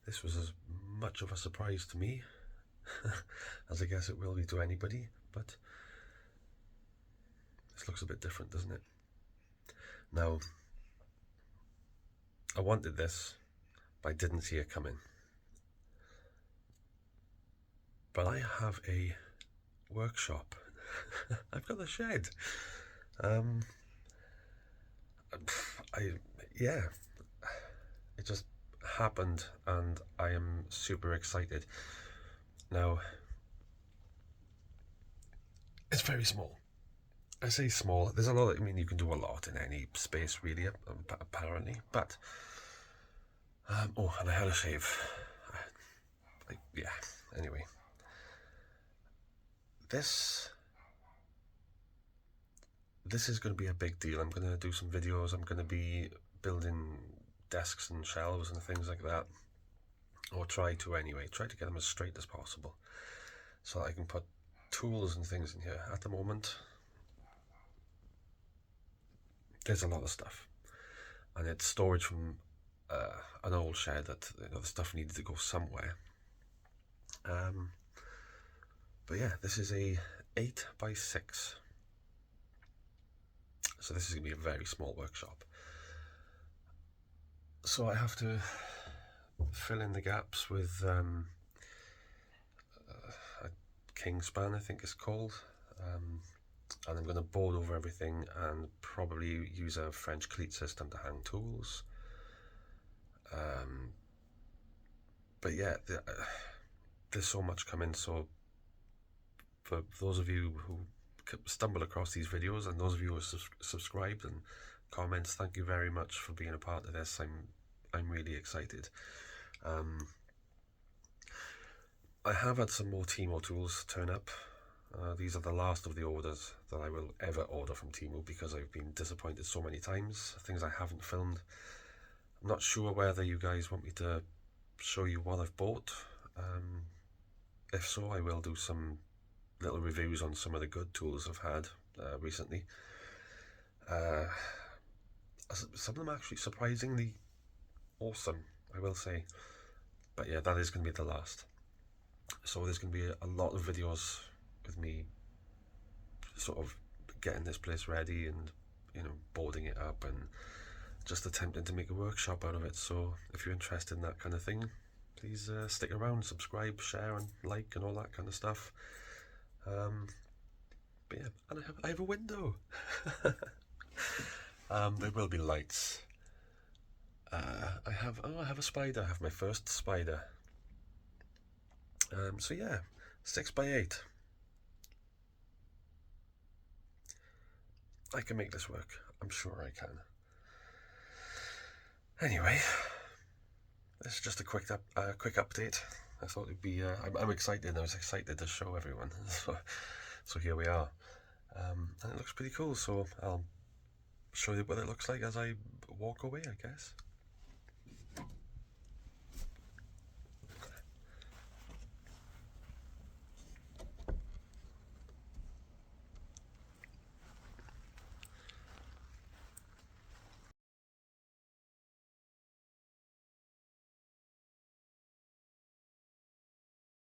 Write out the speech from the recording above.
This was as much of a surprise to me as I guess it will be to anybody, but this looks a bit different, doesn't it? Now, I wanted this, but I didn't see it coming. But I have a workshop. I've got a shed. Um, I yeah, it just happened, and I am super excited. Now, it's very small. I say small. There's a lot. I mean, you can do a lot in any space, really, apparently. But oh, and I had a shave. Yeah. Anyway, this this is going to be a big deal. I'm going to do some videos. I'm going to be building desks and shelves and things like that, or try to anyway. Try to get them as straight as possible, so that I can put tools and things in here. At the moment, there's a lot of stuff, and it's storage from an old shed that the stuff needed to go somewhere. But yeah, this is a 8x6, so this is going to be a very small workshop. So I have to fill in the gaps with a king span, I think it's called, and I'm going to board over everything and probably use a French cleat system to hang tools. But yeah, there's so much coming. So for those of you who stumble across these videos, and those of you who are subscribed and comments, thank you very much for being a part of this. I'm really excited. I have had some more Temu tools turn up. These are the last of the orders that I will ever order from Temu, because I've been disappointed so many times. Things I haven't filmed. I'm not sure whether you guys want me to show you what I've bought. If so, I will do some little reviews on some of the good tools I've had recently. Some of them are actually surprisingly awesome, I will say. But yeah, that is going to be the last. So there's going to be a lot of videos with me sort of getting this place ready and, boarding it up and just attempting to make a workshop out of it. So if you're interested in that kind of thing, please stick around, subscribe, share and like and all that kind of stuff. But yeah, and I have a window. There will be lights. I have a spider. I have my first spider. So yeah, 6x8. I can make this work. I'm sure I can. Anyway, this is just a quick update. I thought it'd be. I'm excited. I was excited to show everyone. So here we are, and it looks pretty cool. So I'll show you what it looks like as I walk away, I guess.